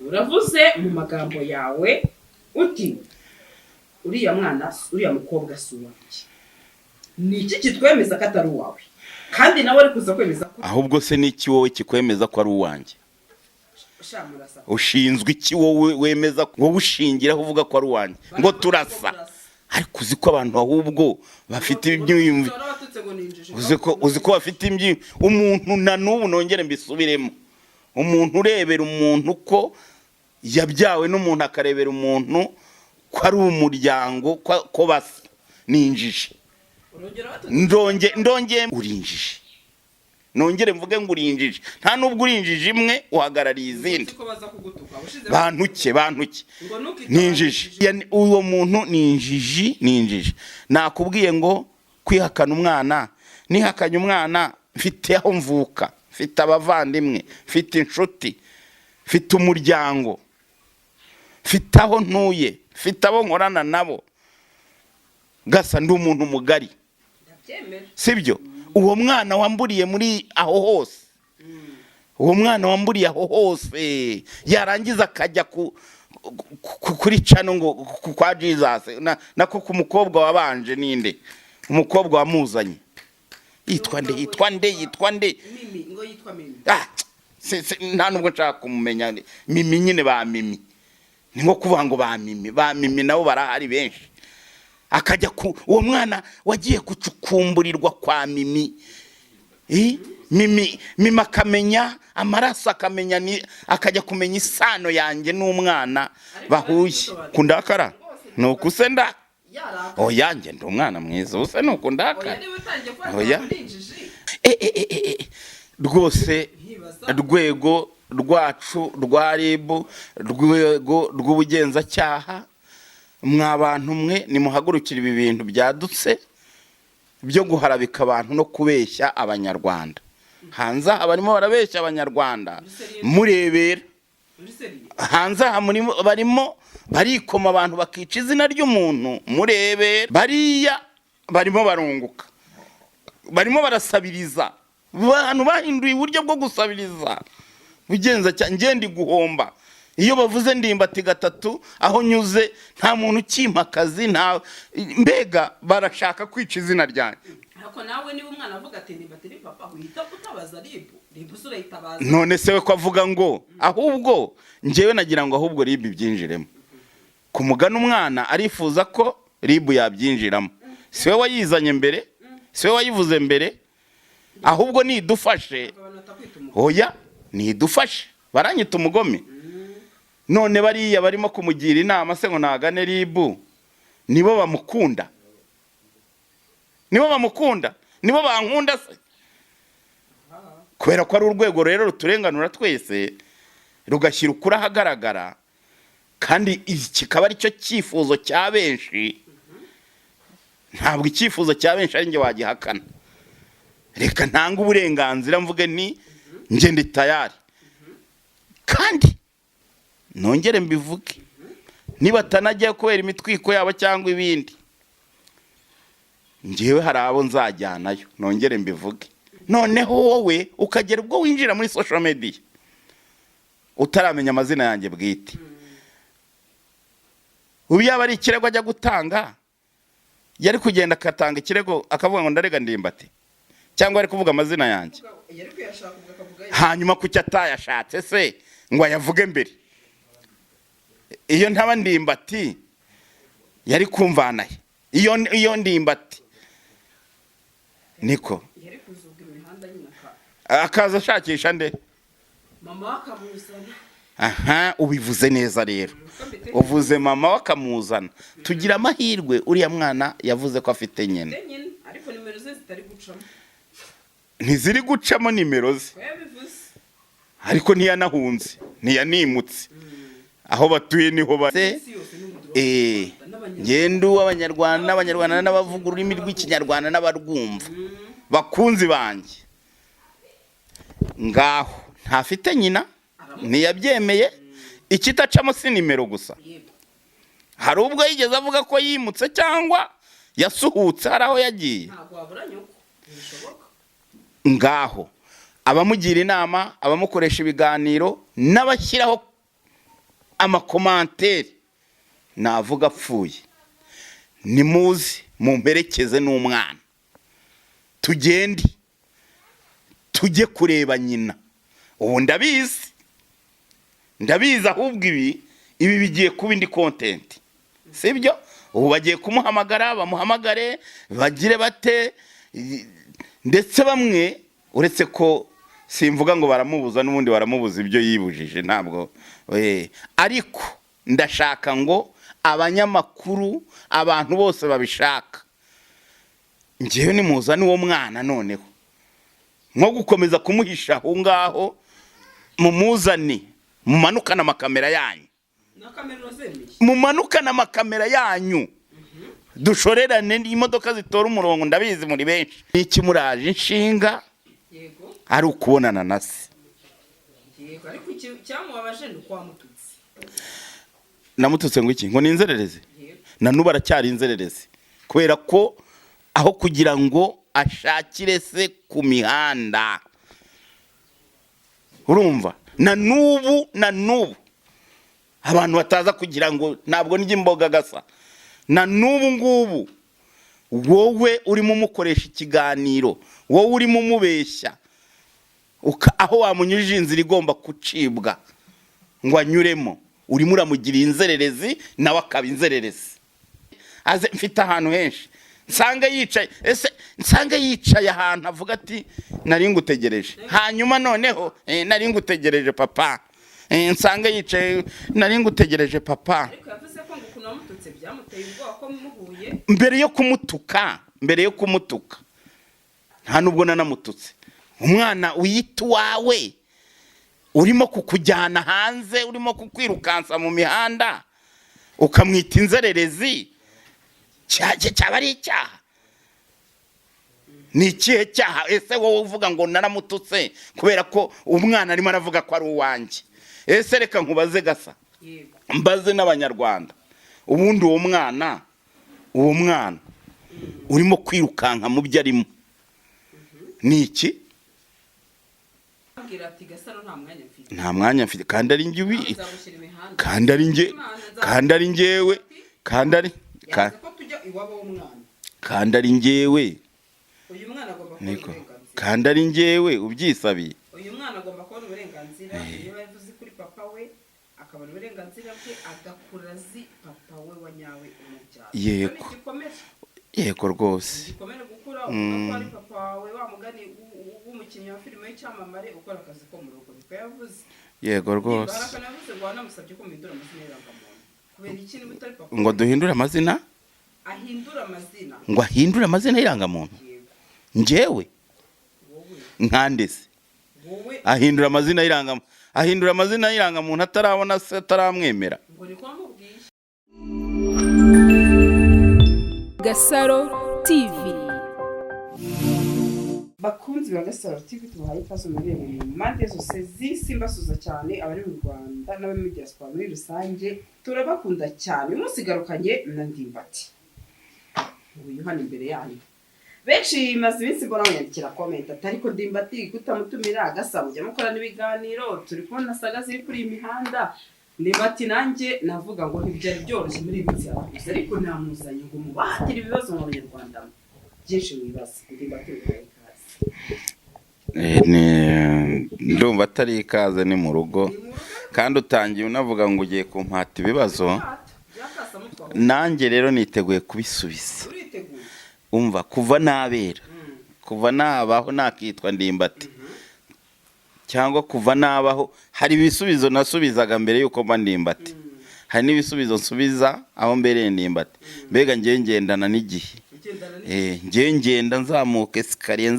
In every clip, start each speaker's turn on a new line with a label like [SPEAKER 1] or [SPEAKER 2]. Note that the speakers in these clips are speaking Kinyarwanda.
[SPEAKER 1] uravuze mu magambo yawe uti uriya mwana uriya mukobwa suwanjye ni iki kitwemeza ko atari uwawe kandi nawe ari kuza kwemeza ko
[SPEAKER 2] ahubwo se niki wowe kikwemeza ko ari uwanjye ushinzwe iki wowe wemeza wowe ushingiraho uvuga ko ari uwanjye ngo turasa ariko uzi ko abantu ahubwo bafite ibyiyumvi uzi ko bafite ibyiyumvi umuntu na n'ubu nongere mbisubiremo umuntu urebera umuntu ko yabyawe n'umuntu akarebera umuntu ko ari umuryango ko basa ninjije ndonge urinjije nongere mvuge ngo urinjije nta nubwo urinjije imwe uhagarariye izindi bantuke ninjije uwo muntu ninjije nakubwiye ngo kwihakana umwana nihakanye umwana mfite aho mvuka mfite abavandimwe mfite inshuti mfite umuryango mfite aho ntuye mfite abo nkorana nabo gasa ndi umuntu mugari sibyo uwo mwana wamburiye muri aho hose uwo mwana wamburiye aho hose yarangiza akajya kuri cano ngo kwa Jesus nako ku mukobwa wabanje ninde umukobwa wamuzanye yitwa nde
[SPEAKER 1] Mimi ngo yitwa Mimi
[SPEAKER 2] nta nubwo nshaka kumumenya Mimi nyine ba Mimi ni nko kuvuga ngo ba Mimi nabo barahari benshi akajya uwo mwana wagiye kucukumburirwa kwa Mimi Mimi akamenya amaraso akamenya akajya kumenya isano yanjye n'umwana bahuye kundakara nuko usenda yanjye ndi umwana mwiza usa nuko ndakara rwose rwego rwacu rwa RIB rwego rw'ubugenzacyaha mwabantu mwe nimuhagurukira ibi bintu byadutse byo guharabika abantu no kubeshya abanyarwanda hanze abarimo barabeshya abanyarwanda murebera hanze barimo barikoma abantu bakica izina ry'umuntu murebera bariya barimo barunguka barimo barasabiriza abantu bahinduye uburyo bwo gusabiriza bugenza ngende guhomba iyo bavuze ndimbati gatatu aho nyuze nta muntu ukimpakazi nta mbega barashaka kwica izina ryanjye
[SPEAKER 1] ariko nawe niba umwana avuga ati ndimbati ni papa uhita utabaza RIB usura itabaza
[SPEAKER 2] none se we ko avuga ngo ahubwo njewe nagira ngo ahubwo RIB byinjiremo kumugana umwana arifuza ko RIB yabyinjiramo siwe wayizanye mbere siwe wayivuze mbere ahubwo nidufashe oya nidufashe baranyita umugome none bariya barimo kumugira inama se ngo nagane RIB nibo bamukunda nibo bankunda se kubera ko ari urwego rero ruturenganura twese rugashyira ukuri ahagaragara kandi kikaba ari cyo cyifuzo cya benshi ntabwo icyifuzo cya benshi ari njye wagihakana reka ntanga uburenganzira mvuge ni njye ndi tayari kandi nongere mbivuge niba atanajya kubera imitwiko yabo cyangwa ibindi ngewe hari abo nzajyanayo nongere mbivuge noneho wowe ukagera ubwo winjira muri social media utaramenya amazina yanjye bwite ubu yaba ari ikirego ajya gutanga yari kugenda akatanga ikirego akavuga ngo ndarega ndimbati cyangwa ari kuvuga amazina yanjye hanyuma kuki atayashatse se ngo ayavuge mbere iyo ntaba ndimbati yari kumvanaye iyo ndimbati niko
[SPEAKER 1] yari kuzuga imihanda nyine
[SPEAKER 2] akaza ashakisha nde
[SPEAKER 1] mama wakamuzana
[SPEAKER 2] aha ubivuze neza rero uvuze mama wakamuzana tugira amahirwe uriya mwana yavuze ko afite nyene
[SPEAKER 1] ariko nimero ze zitari gucamo
[SPEAKER 2] ntiziri gucamo nimero ze ariko ntiyanahunze ntiyanimutse aho batuye niho base ngendo w'abanyarwanda n'abavuga ururimi rw'ikinyarwanda n'abarwumva bakunzi banjye ngaho ntafite nyina ntiyabyemeye ikitacamo si nimero gusa hari ubwo yigeze avuga ko yimutse cyangwa yasuhutse hari aho yagiye ngaho abamugira inama, abamukoresha ibiganiro, n'abashyiraho amakomanteri, navuga apfuye. Nimuze mumperekeze n'umwana tugende tujye kureba nyina. Ubu ndabizi ahubwo ibi bigiye kuba indi content, sibyo? Ubu bagiye kumuhamagara, bamuhamagare, bagire bate, ndetse bamwe uretse ko simvuga ngo baramubuza, n'ubundi baramubuza ibyo yibujije, ntabwo ariko ndashaka ngo abanyamakuru, abantu bose babishaka, ngewe nimuzane uwo mwana noneho, nko gukomeza kumuhisha aho ngaho, mumuzane, mumanukana amakamera yanyu, mumanukana amakamera yanyu, dushorerane imodoka zitora umurongo, ndabizi muri benshi. Niki muraje inshinga ari ukubonana na se.
[SPEAKER 1] Yego, ariko cyamubabaje ni kwamututse.
[SPEAKER 2] Namututse ngo iki? Ngo ni inzererezi? Na nubu aracyari inzererezi, kubera ko aho kugira ngo ashakire se ku mihanda, urumva, na nubu abantu bataza kugira ngo ntabwo ndya imboga gasa, na nubu ngubu wowe urimo umukoresha ikiganiro, wowe urimo umubeshya, aho wamunyujije inzira igomba gucibwa ngo anyuremo, urimo uramugira inzererezi, nawe akaba inzererezi. Aze mfite ahantu henshi nsange yicaye ahantu avuga ati nari ngutegereje, hanyuma noneho nari ngutegereje papa, nsange yicaye nari ngutegereje papa.
[SPEAKER 1] Ariko yavuze ko ngo kuno mututse byamuteye ubwoba ko muhuye.
[SPEAKER 2] Mbere yo kumutuka nta nubwo nanamututse. Umwana uyita wawe urimo kukujyana hanze, urimo kukwirukansa mu mihanda, ukamwita inzererezi, cyaba ari icyaha? Ni ikihe cyaha? Ese wowe uvuga ngo naramututse kubera ko umwana arimo aravuga ko ari uwanjye? Ese reka nkubaze gasa, mbaze n'abanyarwanda, ubundi uwo mwana urimo kwirukanka mu byo arimo ni iki? Nta mwanya mfite, kandi ari njye, kandi ari njyewe, kandi ari njyewe ubyisabiye.
[SPEAKER 1] Uyu mwana agomba kubona uburenganzira, niba yavuze kuri papa we akabona uburenganzira bwe, agakura azi papa we wa nyawe umubyara.
[SPEAKER 2] Yego rwose.
[SPEAKER 1] Gikomere gukura uvuga ko ari papa wawe, wa mugani w'umukinnyi wa filime y'icyamamare ukora akazi ko mu rugo, biko yavuze.
[SPEAKER 2] Yego rwose.
[SPEAKER 1] Baraka navuze ngo wanamusabye ko muhindura amazina y'irangamuntu. Kubera iki niba utari papa?
[SPEAKER 2] Ngo duhindure amazina?
[SPEAKER 1] Ahindura amazina.
[SPEAKER 2] Ngo ahindure amazina y'irangamuntu? Njyewe? Nkandese. Ahindura amazina y'irangamuntu atarabona se, ataramwemera.
[SPEAKER 1] Ngo ni kwa mubwiye.
[SPEAKER 3] Gasaro TV.
[SPEAKER 1] Bakunzi ba Gasaro TV, tubahaye ikaze muri mu mpande zose z'isi, mbasuza cyane abari mu Rwanda n'abari muri diaspora muri rusange, turabakunda cyane. Umunsi garukanye na Ndimbati, uyu hano imbere yanyu. Benshi maze iminsi mbona mwandikira comment atari ko Ndimbati kutamutumira Gasaro mujya mukora n'ibiganiro, turi kubona saga ziri kuri imihanda. Ndimbati nanjye navuga ngo ntibyari byoroshye muri iminsi yabaguze, ariko namuzanye ngo mubahatire ibibazo mu Banyarwanda byinshi mwibaza. Ndimbati
[SPEAKER 2] ndumva atari ikaze ni mu rugo, kandi utangiye unavuga ngo ugiye kumpata ibibazo, nanjye rero niteguye kubisubiza. Umva, kuva nabaho nakitwa Ndimbati, cyangwa kuva nabaho hari ibisubizo nasubizaga mbere yuko mba Ndimbati, hari n'ibisubizo nsubiza aho mbere Ndimbati. Mbega ngiye ngendana n'igihe, ngiye ngenda nzamuka esikariye.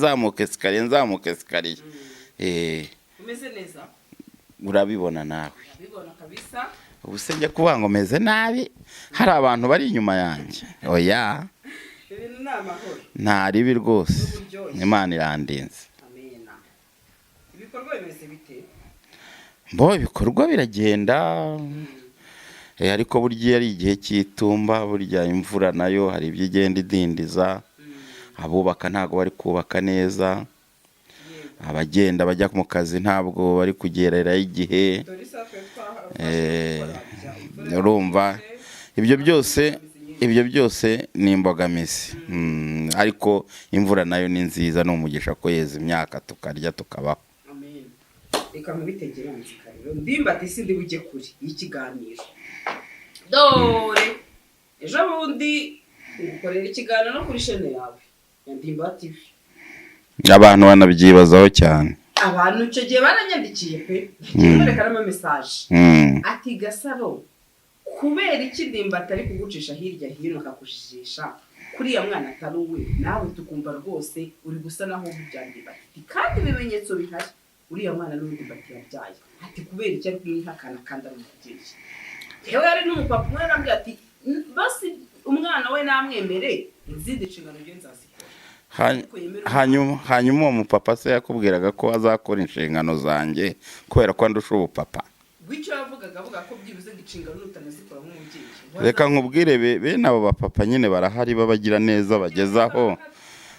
[SPEAKER 1] Umeze neza?
[SPEAKER 2] Urabibona nawe?
[SPEAKER 1] Urabibona kabisa.
[SPEAKER 2] Ubu se njya kuvuga ngo meze nabi, hari abantu bari inyuma yanjye? Oya,
[SPEAKER 1] ibintu ni amahoro,
[SPEAKER 2] nta ribi rwose, Imana irandinze.
[SPEAKER 1] Amena. Ibikorwa bimeze bite?
[SPEAKER 2] Ibikorwa biragenda, ariko burya ari igihe cy'itumba, burya imvura nayo hari ibyo igenda idindiza, abubaka ntago bari kubaka neza, abagenda bajya mu kazi ntabwo bari kugerera igihe. Urumva ibyo byose ni imbogamizi. Ariko imvura nayo ni nziza, ni umugisha ko yeza imyaka tukarya tukabaho.
[SPEAKER 1] Reka mubitegere nzikariro ndimbati sindi bujye kuri y'ikiganiro. Dore ejo bundi ukorera ikiganiro no kuri chaîne yawe ya Ndimbati TV.
[SPEAKER 2] Abantu banabyibazaho cyane.
[SPEAKER 1] Abantu icyo gihe baranyandikiye pe. Barekaramo message. Ati Gasaro kubera iki Ndimbati ari kugucisha hirya hino akakujijisha kuriya mwana atari uwe, nawe tukumva rwose uri gusa naho Ndimbati kandi ibimenyetso bihari uriya mwana n'undi Ndimbati yabyaye. Ati kubera iki ari kumwihakana kandi ari umubyeyi. Yewe yari n'umupapa umwe arambwira ati basi umwana we namwemere izindi nshingano byo nzazikora.
[SPEAKER 2] Hanyuma uwo mupapa se yakubwiraga ko azakora inshingano zanjye kubera ko andusha ubupapa.
[SPEAKER 1] Wicyo yavugaga avuga ko byibuze inshingano utanazikora nk'umubyeyi.
[SPEAKER 2] Reka nkubwire bene abo bapapa nyine barahari babagira neza bagezaho.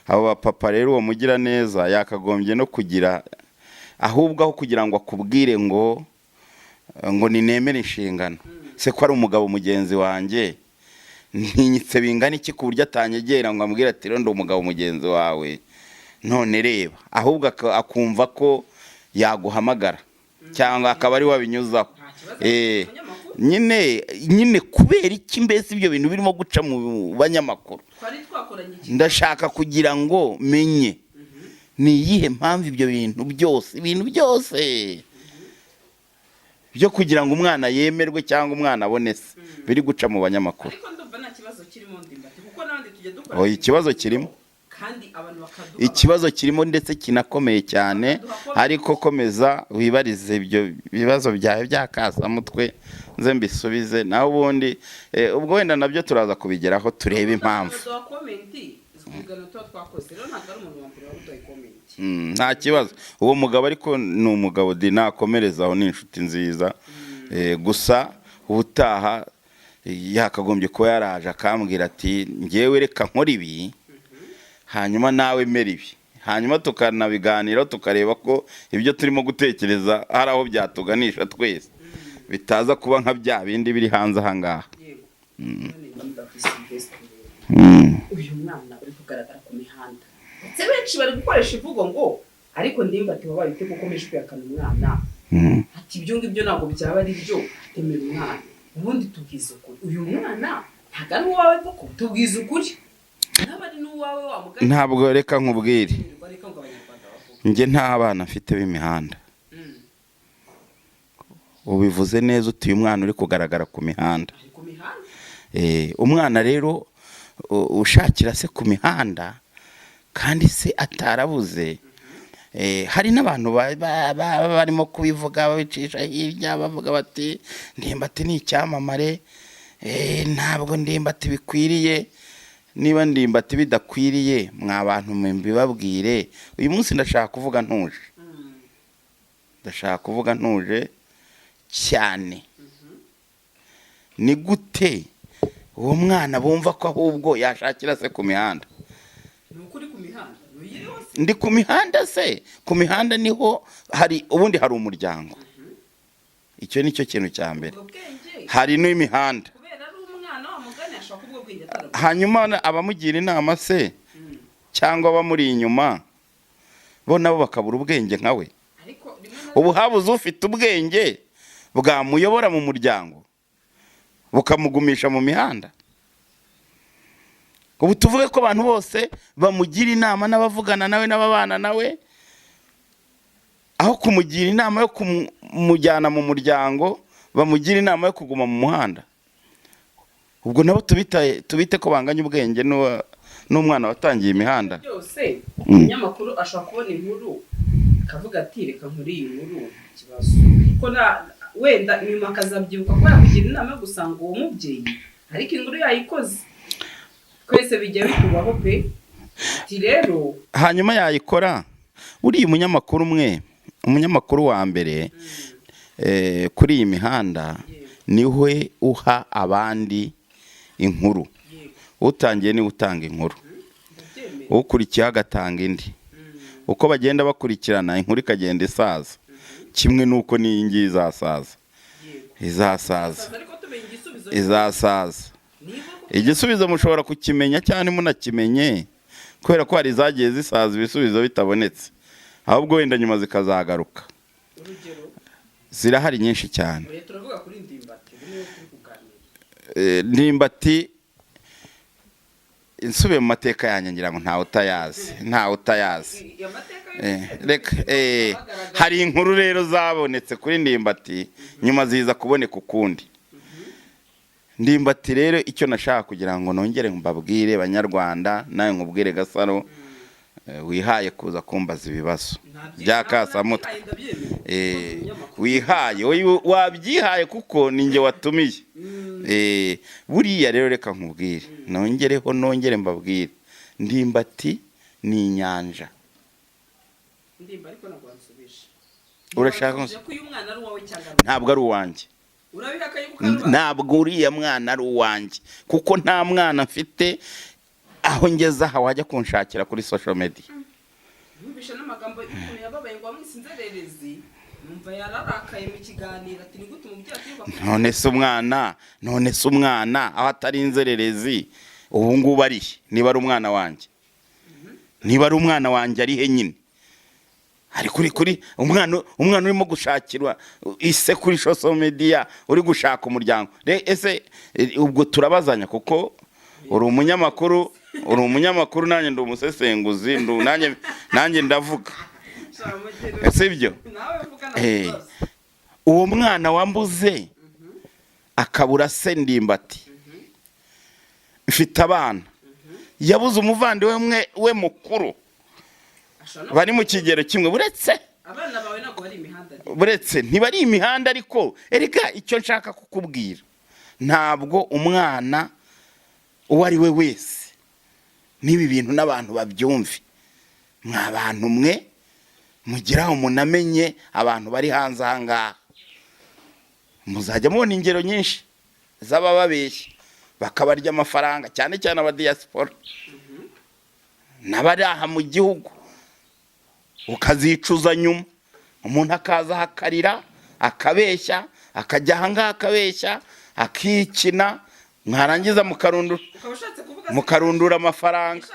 [SPEAKER 2] Abo bapapa rero uwo mugira neza yakagombye no kugira ahubwo aho kugira ngo akubwire ngo ninemere inshingano. Se ko ari umugabo mugenzi wanjye ntinyitse bingana iki ku buryo atanyegera ngo ambwire ati rero ndi umugabo mugenzi wawe none reba, ahubwo akumva ko yaguhamagara cyangwa akaba ari wabinyuzaho. Nyine kubera iki mbese ibyo bintu birimo guca mu banyamakuru. Ndashaka kugira ngo menye ni iyihe mpamvu ibyo bintu byose byo kugira ngo umwana yemerwe cyangwa umwana abonese biri guca mu banyamakuru.
[SPEAKER 1] Ariko ndumva nta kibazo kirimo Ndimbati kuko nabandi tujye dukora.
[SPEAKER 2] Ikibazo kirimo.
[SPEAKER 1] Kandi abantu bakaduha.
[SPEAKER 2] Ikibazo kirimo ndetse kinakomeye cyane, ariko komeza wibarize ibyo bibazo byawe byakasamutwe nze mbisubize naho ubundi ubwo wenda nabyo turaza kubigeraho turebe impamvu. Nta kibazo uwo mugabo ariko ni umugabo nakomerezaho ni inshuti nziza. Gusa ubutaha yakagombye kuba yaraje akambwira ati ngewe reka nkora ibi hanyuma nawe mere ibi, hanyuma tukanabiganiraho tukareba ko ibyo turimo gutekereza hari aho byatuganisha twese bitaza kuba nka bya bindi biri hanze aha ngaha.
[SPEAKER 1] Uyu mwana uri kugaragara ku mihanda ndetse benshi bari gukoresha ivugo ngo ariko Ndimbati wabaye ute gukomeje kwiyakana umwana. Ati ibyo ngibyo ntabwo byaba ari byo, temera umwana ubundi tubwiza ukuri. Uyu mwana ntabwo ari uwawe koko, tubwiza ukuri.
[SPEAKER 2] Ntabwo reka nkubwire njye nta bana mfite b'imihanda. Ubivuze neza utuye umwana uri kugaragara ku mihanda. Umwana rero ushakira se ku mihanda kandi se atarabuze. Hari n'abantu barimo kubivuga babicisha hirya bavuga bati Ndimbati ni icyamamare, ntabwo Ndimbati bikwiriye. Niba Ndimbati bidakwiriye mwa bantu mbibabwire. Uyu munsi ndashaka kuvuga ntuje cyane. Ni gute uwo mwana bumva ko ahubwo yashakira se ku mihanda? Ndi ku mihanda se, ku mihanda niho hari ubundi hari umuryango. Icyo nicyo kintu cya mbere. Hari n'imihanda. Hanyuma abamugira inama se cyangwa abamuri inyuma bo nabo bakabura ubwenge nkawe. Ubu habuze ufite ubwenge bwamuyobora mu muryango bukamugumisha mu mihanda. Ubu tuvuge ko abantu bose bamugira inama n'abavugana nawe n'ababana nawe aho kumugira inama yo kumujyana mu muryango bamugira inama yo kuguma mu muhanda. Ubwo nabo tubite ko banganya ubwenge n'umwana watangiye imihanda.
[SPEAKER 1] Byose umunyamakuru ashobora kubona inkuru akavuga ati reka nkuri iyi nkuru ikibazo kuko wenda nyuma akazabyibuka ko yakugira inama yo gusanga uwo mubyeyi ariko inkuru yayikoze. Kwese bijya bitubaho pe. Ati rero
[SPEAKER 2] hanyuma yayikora. Uri umunyamakuru umunyamakuru wa mbere kuri iyi mihanda niwe uha abandi inkuru. Utangiye ni utanga inkuru, ukurikiye agatanga indi, uko bagenda bakurikirana inkuru ikagenda isaza kimwe nuko n'iyi ngiyi izasaza izasaza igisubizo mushobora kukimenya cyane munakimenye kubera ko hari zagiye zisaza ibisubizo bitabonetse ahubwo wenda nyuma zikazagaruka zirahari nyinshi cyane. Ndimbati insubiye mu mateka yanjye ngira ngo ntawe utayazi hari inkuru rero zabonetse kuri Ndimbati nyuma ziza kuboneka ukundi. Ndimbati rero icyo nashaka kugira ngo nongere mbabwire banyarwanda nawe nkubwire Gasaro wihaye kuza kumbaza ibibazo byakasamutwe wihaye wabyihaye kuko ninjye watumiye buriya rero reka nkubwire nongere mbabwire Ndimbati ni inyanja. Urashaka ko uyu mwana ari uwawe cyangwa ntabwo ari uwanjye? Ntabwo uriya mwana ari uwanjye kuko nta mwana mfite aho ngeze aha wajya kunshakira kuri social media. Yumvisha n'amagambo y'umuntu yababaye ngo amwisinzererezi numva yararakaye mu kiganiro ati nigute umubyeyi none se umwana aho atari inzererezi ubu ngubu ari niba ari umwana wanjye ari he nyine ari kuri umwana urimo gushakirwa ise kuri social media uri gushaka umuryango ese ubwo turabazanya kuko uri umunyamakuru nanjye ndi umusesenguzi nanjye ndavuga ese ibyo uwo mwana wambuze akabura se Ndimbati mfite abana yabuze umuvandimwe we mukuru bari mu kigero kimwe buretse abana bawe nako bari imihanda buretse ntibari imihanda ariko erega icyo nshaka kukubwira ntabwo umwana uwo ari we wese niba ibintu n'abantu babyumve mw'abantu mwe mugira umuntu amenye abantu bari hanze aha ngaha muzajya mubona ingero nyinshi z'abababeshya bakabarya amafaranga cyane cyane aba diaspora n'abari aha mu gihugu ukazicuza nyuma umuntu akaza hakarira akabeshya akajya aha ngaha akabeshya akikina mwarangiza mukarundura amafaranga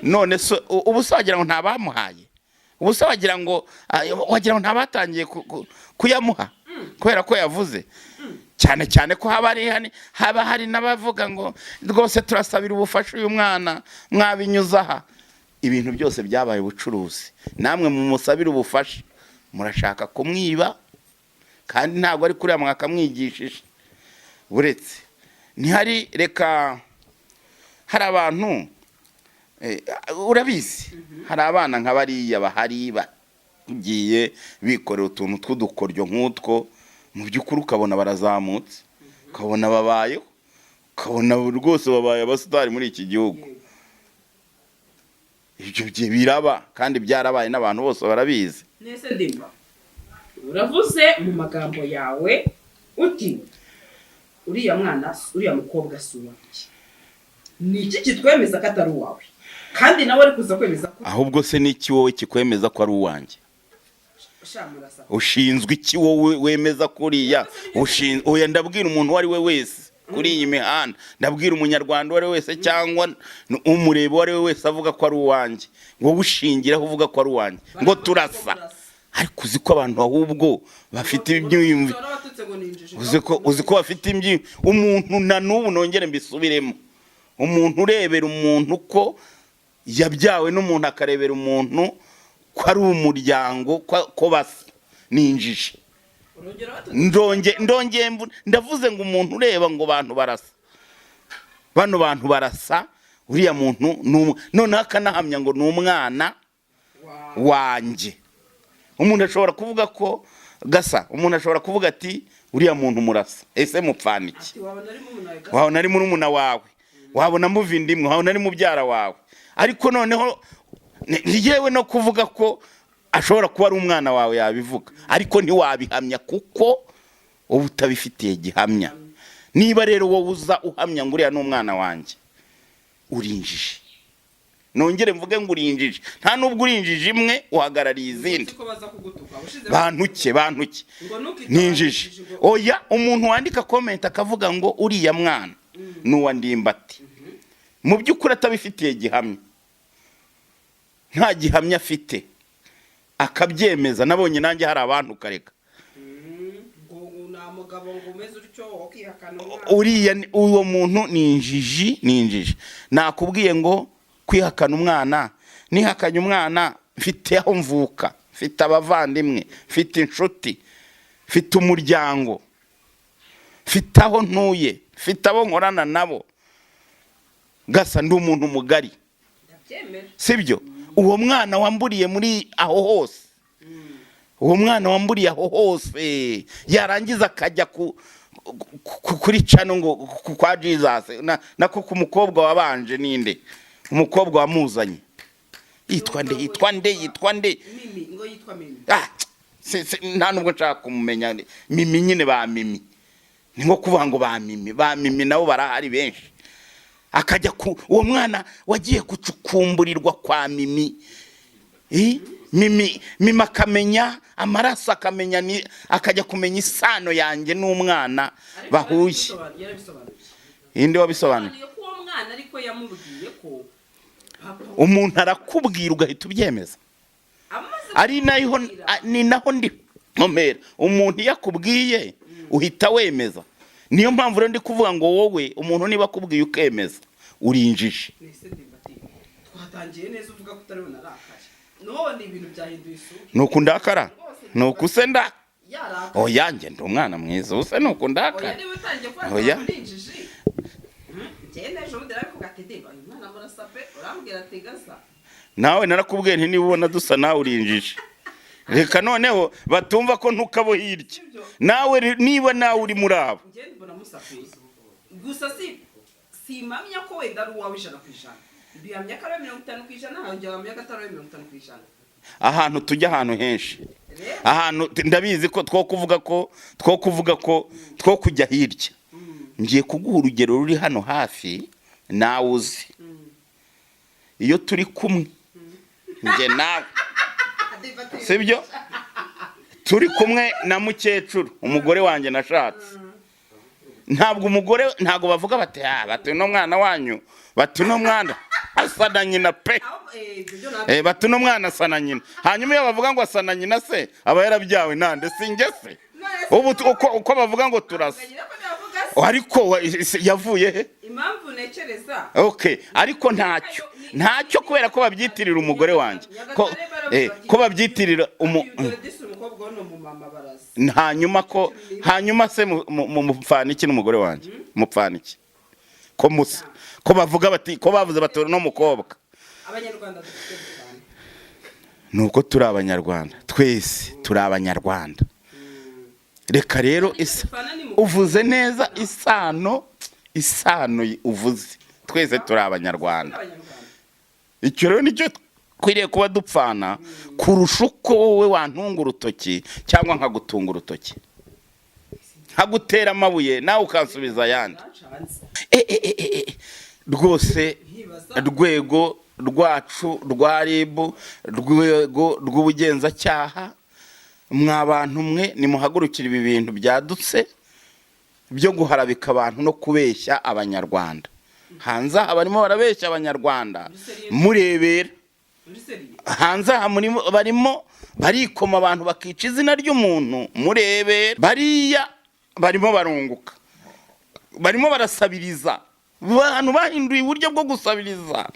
[SPEAKER 2] none ubu se wagira ngo ntabamuhaye ubu se wagira ngo ntabatangiye kuyamuha kubera ko yavuze cyane cyane ko haba hari n'abavuga ngo rwose turasabira ubufasha uyu mwana mwabinyuza aha. Ibintu byose byabaye ubucuruzi namwe mumusabira ubufasha murashaka kumwiba kandi ntabwo ari kuriya mwakamwigishije buretse ntihari reka hari abantu urabizi hari abana nka bariya bahari bagiye bikorera utuntu tw'udukoryo nk'utwo mu by'ukuri ukabona barazamutse ukabona babayeho ukabona rwose babaye abasitari muri iki gihugu. Ibyo biraba kandi byarabaye n'abantu bose barabizi.
[SPEAKER 1] Nese Ndimba uravuze mu magambo yawe uti uriya mwana uriya mukobwa suwanjye ni iki kitwemeza ko atari uwawe kandi nawe ari kuza kwemeza ko
[SPEAKER 2] ahubwo se niki wowe kikwemeza ko ari uwanjye? Ushinzwe iki wowe wemeza kuriya oya ndabwira umuntu wari we wese kuri iyi mihanda ndabwira umunyarwanda wari wese cyangwa umurebo wari wese avuga ko ari uwanjye ngo ushingiraho uvuga ko ari uwanjye ngo turasa ariko uzi ko abantu ahubwo bafite ibyiyumvi uzi ko bafite ibyiyumvi umuntu na n'ubu nongere mbisubiremo umuntu urebera umuntu ko yabyawe n'umuntu akarebera umuntu ko ari umuryango ko basa ninjije ndavuze ngo umuntu ureba ngo bantu barasa uriya muntu none akanahamya ngo ni umwana wanjye. Umuntu ashobora kuvuga ko gasa umuntu ashobora kuvuga ati uriya muntu murasa ese mupfana iki wabona ari murumuna wawe wabona muvindimwe wabona ari mubyara wawe ariko noneho yewe no kuvuga ko ashobora kuba ari umwana wawe yabivuga ariko ntiwabihamya kuko uba utabifitiye gihamya. Niba rero wowe uza uhamya ngo uriya n'umwana wanjye urinjije nongere mvuge ngo urinjije nta nubwo urinjije imwe uhagarariye izindi. Bantuke ninjije. Oya, umuntu wandika comment akavuga ngo uriya mwana nuwa Ndimbati mu by'ukuri atabifitiye gihamya, nta gihamya afite akabyemeza. Nabonye nanjye hari abantu kareka uriya uwo muntu ninjije. Nakubwiye ngo kwihakana umwana, nihakanye umwana mfite aho mvuka, mfite abavandimwe, mfite inshuti, mfite umuryango, mfite aho ntuye, mfite abo nkorana nabo, gasa ndi umuntu mugari, sibyo? Uwo mwana wamburiye muri aho hose, uwo mwana wamburiye aho hose yarangiza akajya kuri cano ngo kwa Jesus nako ku mukobwa wabanje ninde, umukobwa wamuzanye yitwa nde
[SPEAKER 1] Mimi, ngo yitwa Mimi.
[SPEAKER 2] nta nubwo nshaka kumumenya. Mimi nyine ba Mimi, ni nko kuvuga ngo ba Mimi nabo barahari benshi. Akajya uwo mwana wagiye gucukumburirwa kwa Mimi, Mimi akamenya amaraso, akamenya akajya kumenya isano yanjye n'umwana bahuye. Inde wabisobanuye
[SPEAKER 1] ko uwo mwana ariko yamubwiye ko
[SPEAKER 2] umuntu arakubwira ugahita ubyemeza. Ari naho ndi nkomera, umuntu yakubwiye uhita wemeza. Niyo mpamvu rero ndi kuvuga ngo wowe umuntu niba akubwiye ukemeza urinjije.
[SPEAKER 1] Twatangiye neza uvuga ko utari unarakaje, none ibintu byahinduye isura.
[SPEAKER 2] Nuko ndakara, nuko se nda oya njye ndi umwana mwiza, use nuko ndakara.
[SPEAKER 1] Oya niba utangiye kwandika urinjije. Cyene ejo bundi ariko gatedeba imana murasape urambwira ati gasa.
[SPEAKER 2] Nawe narakubwiye nti niba ubona dusa nawe urinjije. Reka noneho batumva ko ntukabo hirya. Nawe niba nawe uri muri abo.
[SPEAKER 1] Nge mbona musape. Gusa simamya ko wenda ari uwawe 100%. Bihamya ko ari 50%, hanjye bamya ko atari 50%.
[SPEAKER 2] Ahantu tujya ahantu henshi. Ahantu ndabizi ko two kuvuga ko two kujya hirya. Ngiye kuguha urugero ruri hano hafi nawe uzi. Iyo turi kumwe nge nawe, sibyo? Turi kumwe na mukecuru, umugore wanjye nashatse. Ntabwo bavuga bati no mwana wanyu, bati no mwana asana nyina pe. Bati no mwana asana nyina. Hanyuma iyo bavuga ngo asana nyina se aba yarabyawe nande singe se. Ubu uko bavuga ngo turasa. Ariko yavuye he?
[SPEAKER 1] Impamvu nekereza.
[SPEAKER 2] Okay, ariko ntacyo kubera ko babyitirira umugore wanjye. Ko babyitirira
[SPEAKER 1] umukobwa no mu mama barasa.
[SPEAKER 2] Hanyuma se mupfaniki n'umugore wanjye. Mupfaniki. Ko musa. Ko bavuga bati ko bavuze batora no mukobwa.
[SPEAKER 1] Abanyarwanda dufite cyane.
[SPEAKER 2] Nuko turi abanyarwanda. Twese turi abanyarwanda. Reka rero uvuze neza isano uvuze. Twese turi abanyarwanda. Icyo rero nicyo kwiriye kuba dupfana kurusha uko wowe wantunga urutoki cyangwa nkagutunga urutoki, nkagutera amabuye nawe ukansubiza ayandi. Rwose rwego rwacu rwa RIB, rwego rw'ubugenzacyaha, mwabantu mwe nimuhagurukira ibi bintu byadutse byo guharabika abantu no kubeshya abanyarwanda. Hanze aha barimo barabeshya abanyarwanda murebera. Hanze aha barimo barikoma abantu bakica izina ry'umuntu murebera. Bariya barimo barunguka, barimo barasabiriza. Abantu bahinduye uburyo bwo gusabiriza.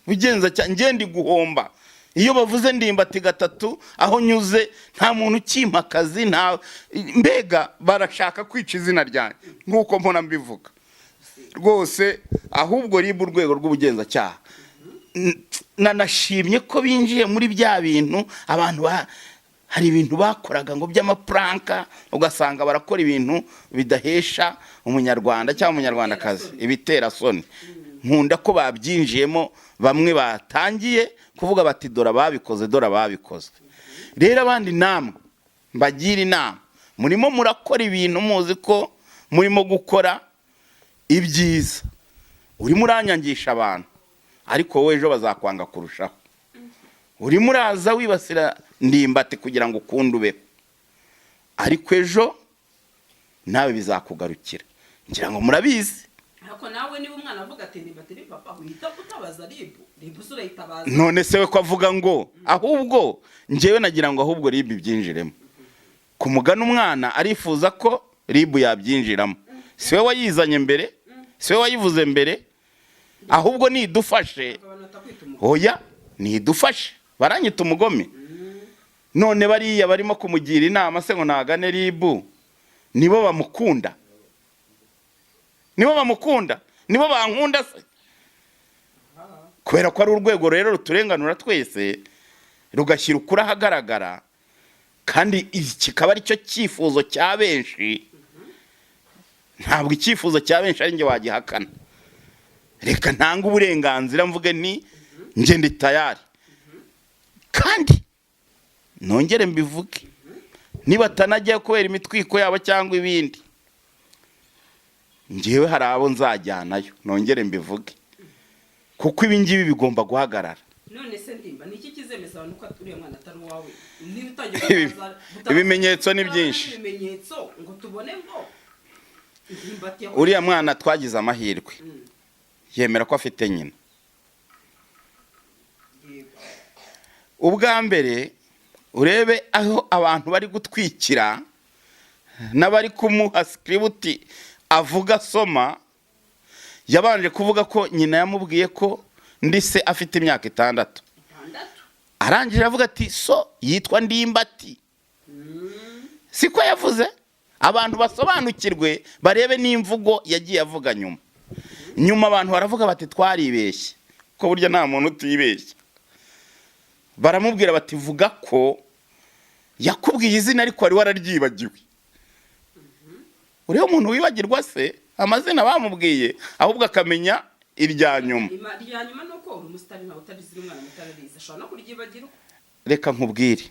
[SPEAKER 2] Bugenza ngende guhomba. Iyo bavuze Ndimbati gatatu aho nyuze nta muntu kimpakazi, nta mbega barashaka kwica izina ryanjye nkuko mbona mbivuga. Rwose ahubwo RIB urwego rw'ubugenzacyaha nanashimye ko binjiye muri bya bintu abantu hari ibintu bakoraga ngo by'amapranka, ugasanga barakora ibintu bidahesha umunyarwanda cyangwa umunyarwandakazi, ibitera soni. Nkunda ko babyinjiyemo, bamwe batangiye kuvuga bati dora babikoze. Rero abandi namwe mbagira inama, murimo murakora ibintu muzi ko murimo gukora ibyiza. Urimo uranyangisha abantu, ariko wowe ejo bazakwanga kurushaho. Urimo uraza wibasira Ndimbati kugira ngo ukunde ubeho, ariko ejo nawe bizakugarukira. Ngira ngo murabizi.
[SPEAKER 1] Ariko nawe niba umwana avuga ati Ndimbati ni papa uhita utabaza RIB usura yitabaza.
[SPEAKER 2] None se we ko avuga ngo ahubwo njyewe nagira ngo ahubwo RIB byinjiremo. Kumugana umwana arifuza ko RIB yabyinjiramo. Siwe wayizanye mbere, siwe wayivuze mbere, ahubwo nidufashe. Oya, nidufashe. Baranyita umugome. None bariya barimo kumugira inama se ngo nagane RIB, nibo bamukunda. Nibo bamukunda, nibo bankunda se. Kubera ko ari urwego rero ruturenganura twese, rugashyira ukuri ahagaragara, kandi kikaba ari cyo cyifuzo cya benshi. Ntabwo icyifuzo cya benshi ari nge wagihakana. Reka ntanga uburenganzira mvuge ni nge ndi tayari. Kandi nongere mbivuge, niba atanajya kubera imitwiko yabo cyangwa ibindi, ngewe hari abo nzajyanayo, nongere mbivuge, kuko ibi ngibi bigomba guhagarara.
[SPEAKER 1] None se Ndimba ni iki kizemeza abantu ko aturiye mwana atari wawe? Niba utangiye
[SPEAKER 2] ibimenyetso ni byinshi.
[SPEAKER 1] Ibimenyetso ngo tubone ngo Ndimbati
[SPEAKER 2] uriya mwana twagize amahirwe, yemera ko afite nyina. Ubwa mbere urebe aho abantu bari gutwikira n'abari kumuha script avuga soma, yabanje kuvuga ko nyina yamubwiye ko ndise afite imyaka 6. Arangije avuga ati so yitwa Ndimbati. Siko yavuze. Abantu basobanukirwe barebe n'imvugo yagiye avuga nyuma. Nyuma abantu baravuga bati twaribeshye, ko burya nta muntu utibeshye. Baramubwira bati vuga ko yakubwiye izina ariko wari wararyibagiwe. Uriho umuntu wibagirwa se amazina bamubwiye ahubwo akamenya irya nyuma.
[SPEAKER 1] Irya nyuma nuko umusitari nawe utarizira umwana mutarariza ashobora no kuryibagirwa.
[SPEAKER 2] Reka nkubwire.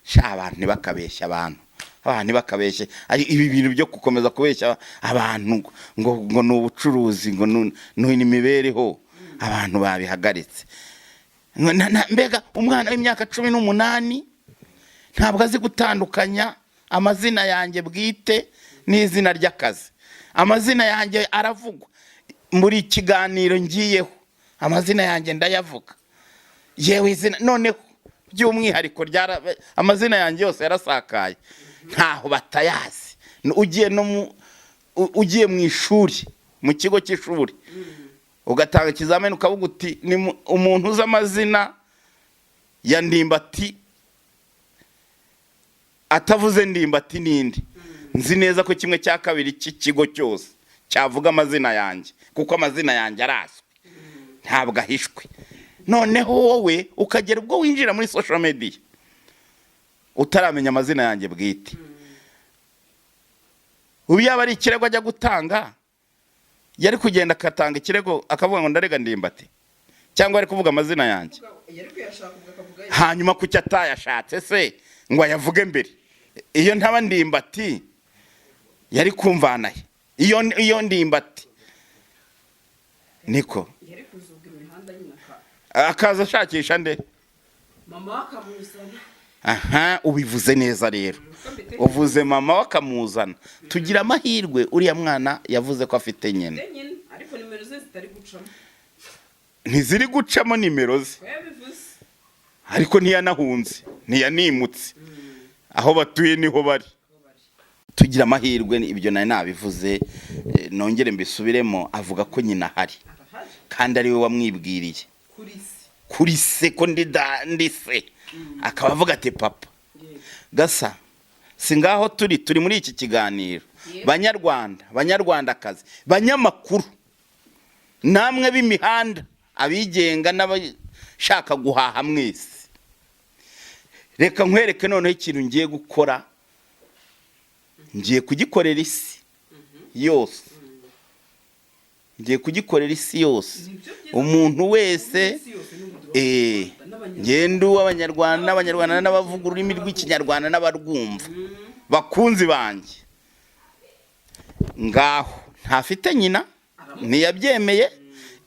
[SPEAKER 2] Sha abantu ntibakabeshya abantu. Abantu ntibakabeshye. Ari ibi bintu byo gukomeza kubeshya abantu ngo n'ubucuruzi ngo n'imibereho abantu babihagaritse. Mbega umwana w'imyaka 18 ntabwo azi gutandukanya amazina yanjye bwite n'izina ry'akazi. Amazina yanjye aravugwa muri kiganiro ngiyeho, amazina yanjye ndayavuga. Yewe izina noneho by'umwihariko amazina yanjye yose yarasakaye, ntaho batayazi. Ugiye mu ishuri, mu kigo cy'ishuri, ugatanga ikizamini ukavuga uti ni umuntu uzi amazina ya Ndimbati atavuze Ndimbati nindi, nzi neza ko 1/2 cy'ikigo cyose cyavuga amazina yanjye, kuko amazina yanjye arazwi ntabwo ahishwe. Noneho wowe ukagera ubwo winjira muri social media utaramenya amazina yanjye bwite. Ubu yaba ari ikirego ajya gutanga, yari kugenda akatanga ikirego akavuga ngo ndarega Ndimbati, cyangwa ari kuvuga amazina yanjye. Hanyuma kuki atayashatse se ngo ayavuge mbere? Iyo ntaba Ndimbati yari kumvanaye. Iyo Ndimbati niko
[SPEAKER 1] yari kuzugira imihanda nyinaka
[SPEAKER 2] akaza ashakisha nde
[SPEAKER 1] mama wakamuzana.
[SPEAKER 2] Aha, ubivuze neza rero. Uvuze mama wakamuzana. Tugira amahirwe uriya mwana yavuze ko afite nyina.
[SPEAKER 1] Ariko nimero ze zitari gucamo.
[SPEAKER 2] Ntiziri gucamo nimero ze. Ariko ntiyanahunze, ntiyanimutse. Aho batuye niho bari. Tugira amahirwe ibyo nari nabivuze, nongere mbisubiremo, avuga ko nyina hari. Kandi ari we wamwibwiriye. Kuri se ko ndise. Akaba avuga ati papa. Gasa singaho turi muri iki kiganiro. Banyarwandakazi, banyamakuru, namwe b'imihanda, abigenga n'abashaka guhaha mwese. Reka nkwereke noneho ikintu ngiye gukora. Ngiye kugikorera isi yose. Ngiye kugikorera isi yose. Umuntu wese ngendo w'abanyarwanda n'abavuga ururimi rw'ikinyarwanda n'abarwumva bakunzi banjye. Ngaho ntafite nyina, ntiyabyemeye.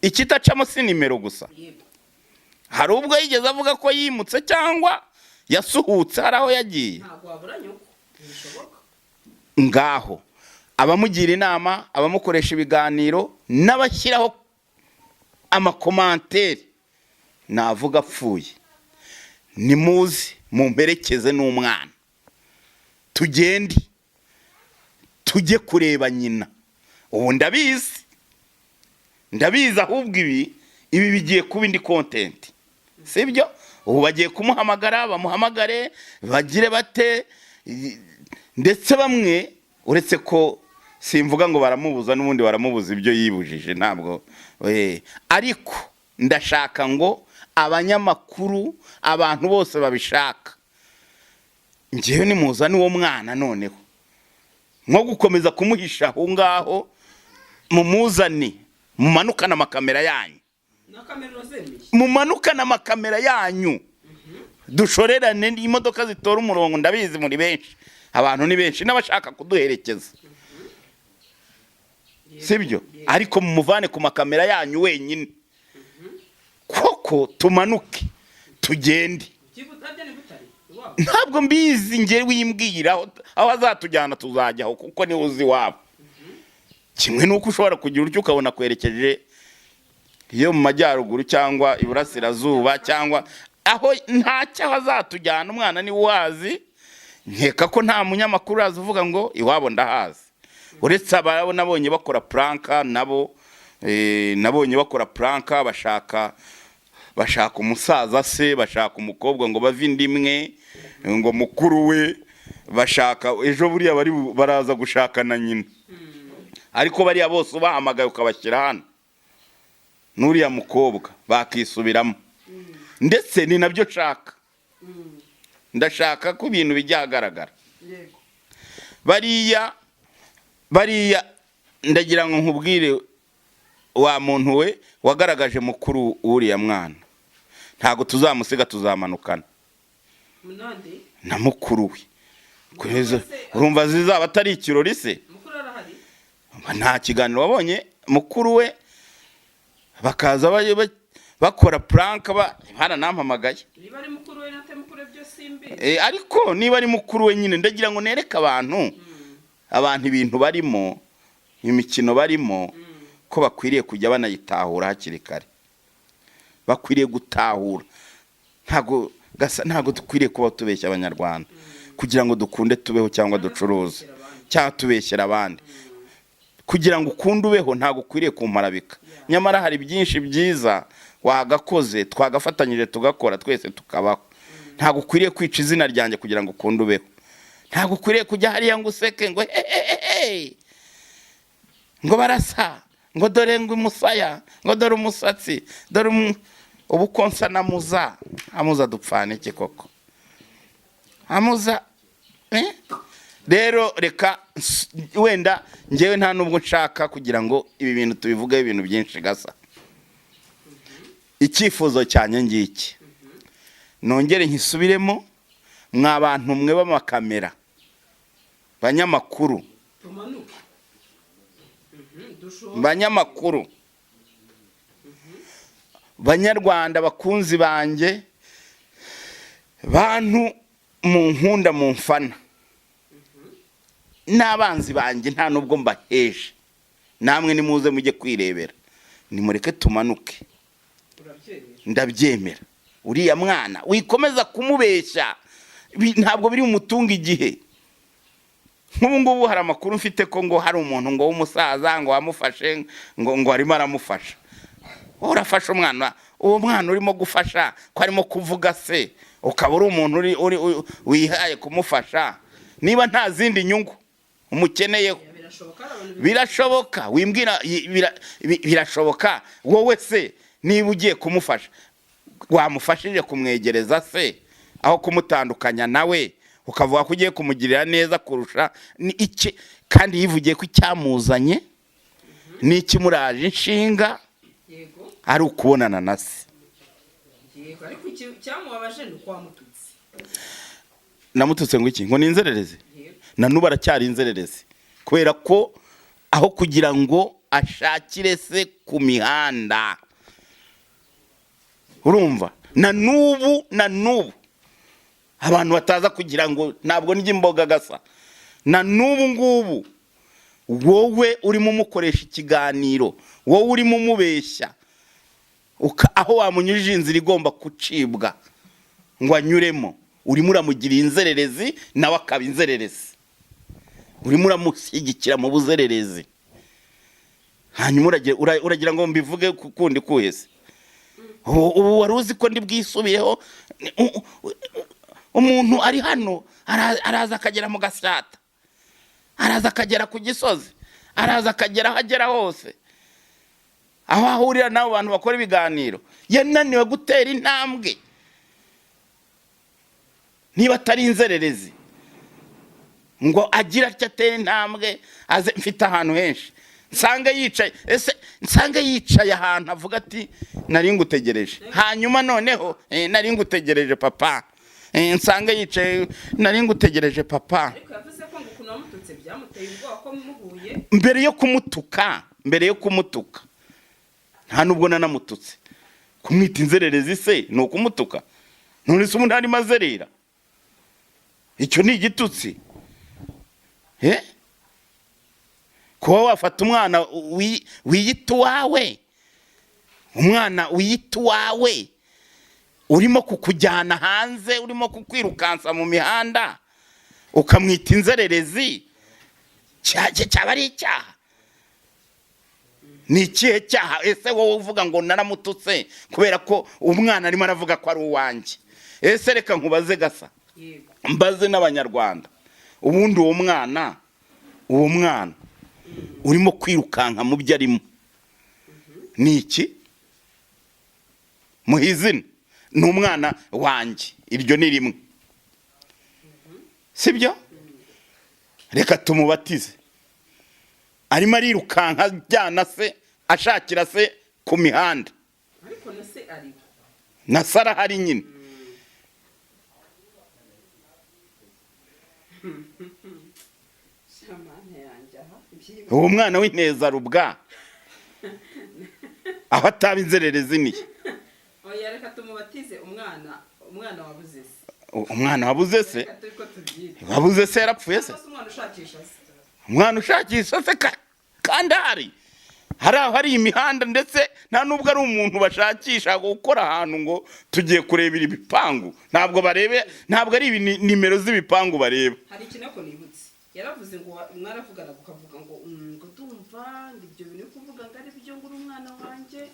[SPEAKER 2] ikitacamo si nimero gusa.
[SPEAKER 1] Yego.
[SPEAKER 2] Hari ubwo yigeze avuga ko yimutse cyangwa yasuhutse hari aho yagiye.
[SPEAKER 1] Ntabwo wabura nyoko. Bishoboka.
[SPEAKER 2] Ngaho abamugira inama, abamukoresha ibiganiro n'abashyiraho amakomanteri navuga apfuye, nimuzi mumperekeze n'umwana tugende tujye kureba nyina. Ubu ndabizi ahubwo ibi bigiye kuba indi content, sibyo? Ubu bagiye kumuhamagara, bamuhamagare bagire bate, ndetse bamwe uretse ko simvuga ngo baramubuza, n'ubundi baramubuza ibyo yibujije, ntabwo ariko ndashaka ngo abanyamakuru, abantu bose babishaka, ngewe nimuzane uwo mwana noneho, nko gukomeza kumuhisha aho ngaho, mumuzane, mumanukana amakamera yanyu, mumanukana amakamera yanyu, dushorerane imodoka zitora umurongo. Ndabizi muri benshi, abantu ni benshi n'abashaka kuduherekeza, sibyo? Ariko mumuvane ku makamera yanyu wenyine, koko tumanuke tugende. Ntabwo mbizi, ngewe wimbwira aho azatujyana tuzajyaho, kuko ni uzi wabo. Kimwe nuko ushobora kugira uryo ukabona kwerekeje iyo mu majyaruguru cyangwa iburasirazuba, cyangwa aho ntacyo azatujyana. Umwana ni wazi, nkeka ko nta munyamakuru azuvuga ngo iwabo ndahazi, uretse abo nabonye bakora pranka. Nabonye bakora pranka, bashaka umusaza se, bashaka umukobwa ngo bave indimwe, ngo mukuru we bashaka, ejo buriya baraza gushakana nyina. Ariko bariya bose ubahamagaye ukabashyira hano n'uriya mukobwa bakisubiramo, ndetse ni nabyo nshaka. Ndashaka ko ibintu bijya ahagaragara. Bariya ndagira ngo nkubwire, wa muntu we wagaragaje mukuru uriya mwana, ntago tuzamusiga, tuzamanukana na mukuru we. Urumva zizaba atari ikirori se? Nta kiganiro wabonye mukuru we bakaza bakora prank, baranampamagaye.
[SPEAKER 1] Niba ari mukuru we nate mukuru byo simbi.
[SPEAKER 2] Ariko niba ari mukuru we nyine, ndagira ngo nereke abantu ibintu barimo, imikino barimo, ko bakwiriye kujya banayitahura hakiri kare. Bakwiriye gutahura, ntago dukwiriye kuba tubeshya abanyarwanda kugira ngo dukunde tubeho cyangwa ducuruze cyangwa tubeshyera abandi. Kugira ngo ukunde ubeho ntago ukwiriye kumparabika. Nyamara hari byinshi byiza wagakoze, twagafatanyije tugakora twese tukabaho. Ntago ukwiriye kwica izina ryanjye kugira ngo ukunde ubeho. Ntago ukwiriye kujya hariya ngo useke ngo ngo barasa, ngo dore ngo umusaya, ngo dore umusatsi, dore ubukonsa na muza. Amuza dupfane iki koko? Amuza rero reka wenda ngewe nta nubwo nshaka kugira ngo ibi bintu tubivuge ibintu byinshi gasa. Icyifuzo cyane ngiki, nongere nkisubiremo, mwabantu mwe b'amakamera, banyamakuru, banyamakuru, banyarwanda bakunzi banjye, bantu mu nkunda mu mfana, n'abanzi banjye nta nubwo mbaheje, namwe nimuze mujye kwirebera, nimureke tumanuke. Ndabyemera uriya mwana wikomeza kumubeshya, ntabwo biri umutunga igihe. Nk'ubu ngubu hari amakuru mfite ko ngo hari umuntu ngo w'umusaza ngo wamufashe ngo arimo aramufasha. Urafasha umwana, uwo mwana urimo gufasha ko arimo kuvuga se, ukaba uri umuntu wihaye kumufasha, niba nta zindi nyungu umukeneyeho? Birashoboka, wimbwira birashoboka. Wowe se niba ugiye kumufasha, wamufashije kumwegereza se, aho kumutandukanya nawe ukavuga ko ugiye kumugirira neza kurusha ni iki? Kandi yivugiye ko icyamuzanye ni ikimuraje inshinga, ari ukubonana na se.
[SPEAKER 1] Ariko cyamubabaje ni uko wamututse.
[SPEAKER 2] Namututse ngo iki? Ngo ni inzererezi? Na nubu aracyari inzererezi, kubera ko aho kugira ngo ashakire se ku mihanda. Urumva, na n'ubu abantu bataza kugira ngo ntabwo ndya imboga Gasa, na n'ubu ngubu wowe urimo umukoresha ikiganiro, wowe urimo umubeshya, aho wamunyujije inzira igomba gucibwa ngo anyuremo, urimo uramugira inzererezi nawe akaba inzererezi, urimo uramushyigikira mu buzererezi. Hanyuma uragira ngo mbivuge kundi kuhese. Ubu wari uzi ko ndi bwisubiyeho, umuntu ari hano araza akagera mu Gasyata, araza akagera ku Gisozi, araza akagera aho agera hose, aho ahurira n'abo bantu bakora ibiganiro, yananiwe gutera intambwe niba atari inzererezi ngo agira atya atera intambwe aze mfite ahantu henshi nsange yicaye ahantu avuga ati nari ngutegereje, hanyuma noneho nari ngutegereje papa, nsange yicaye nari ngutegereje papa.
[SPEAKER 1] Ariko yavuze ko ngo kuno mututse byamuteye ubwoba ko muhuye.
[SPEAKER 2] Mbere yo kumutuka nta nubwo nanamututse. Kumwita inzererezi se ni ukumutuka? None se umuntu arimo azerera? Icyo ni igitutsi. Kuba wafata umwana wiyita uwawe, umwana wiyita uwawe, urimo kukujyana hanze, urimo kukwirukansa mu mihanda, ukamwita inzererezi, cyaba ari icyaha? Ni ikihe cyaha? Ese wowe uvuga ngo naramututse kubera ko umwana arimo aravuga ko ari uwanjye? Ese reka nkubaze Gasa, mbaze n'abanyarwanda, ubundi uwo mwana urimo kwirukanka mu byo arimo ni iki? Muhizina ni umwana wanjye, iryo ni rimwe, sibyo? Reka tumubatize, arimo arirukanka ajyana se, ashakira se ku mihanda.
[SPEAKER 1] Ariko na se ari
[SPEAKER 2] na Sara hari nyine. Uwo mwana w'inteza rubwa aho ataba inzererezi niye.
[SPEAKER 1] Oya reka tumubatize umwana wabuze se.
[SPEAKER 2] Umwana wabuze se? Wabuze se yarapfuye se? Umwana ushakisha se kandi hari imihanda, ndetse nta nubwo ari umuntu bashakisha gukora ahantu ngo tugiye kurebera ibipangu, ntabwo ari nimero z'ibipangu bareba.
[SPEAKER 1] Hari ikinako nibutse yaravuze ngo mwaravugana ukavuga ngo ndumva ibyo bintu kuvuga ngo ari byo ngura umwana wanjye,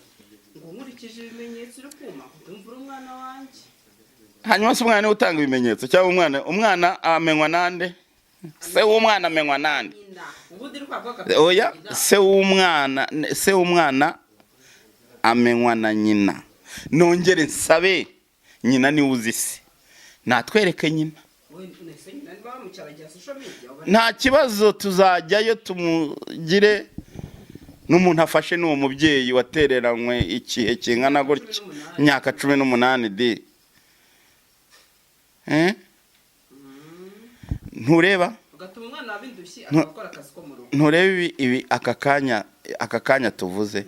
[SPEAKER 1] ngo nkurikije ibimenyetso uri kuma ndumva umwana wanjye.
[SPEAKER 2] Hanyuma se umwana utanga ibimenyetso cyangwa umwana amenywa nande? Se w'umwana amenywa nande? Oya, se w'umwana amenywa na nyina. Nongere nsabe nyina ni uzi se, natwereke nyina. Nta kibazo, tuzajyayo tumugire n'umuntu afashe n'uwo mubyeyi watereranywe ikihe kingana gutya, imyaka 18 di. Ntureba
[SPEAKER 1] ugatuma umwana wabindushye akakora akazi ko mu rugo.
[SPEAKER 2] Ntureba ibi aka kanya tuvuze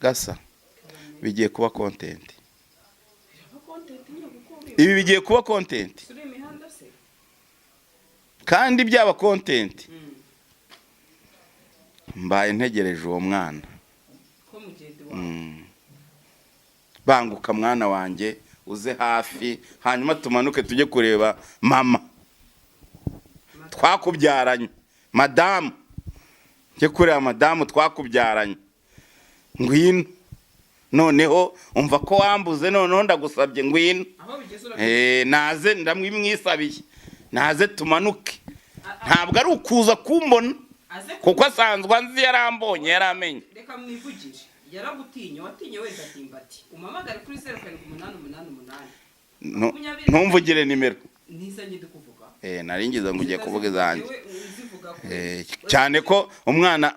[SPEAKER 2] Gasa, bigiye kuba content. Ibi bigiye kuba content kandi byaba content. Mbaye ntegereje uwo mwana
[SPEAKER 1] ko mugende wawe.
[SPEAKER 2] Banguka mwana wanjye uze hafi, hanyuma tumanuke tujye kureba mama twakubyaranye, madamu, njye kureba madamu twakubyaranye. Ngwino noneho umva ko wambuze, noneho ndagusabye ngwino. Naze ndamwimwisabiye, naze tumanuke. Ntabwo ari ukuza kumbona kuko asanzwe anzi, yarambonye yaramenye.
[SPEAKER 1] Reka mwivugire, yaragutinye, watinye wese atimbati umamagare kuri 0788.
[SPEAKER 2] Ntumvugire nimero.
[SPEAKER 1] Nizanye ndikuvuga.
[SPEAKER 2] Naringiza ngo ugiye kuvuga izanjye. Cyane ko umwana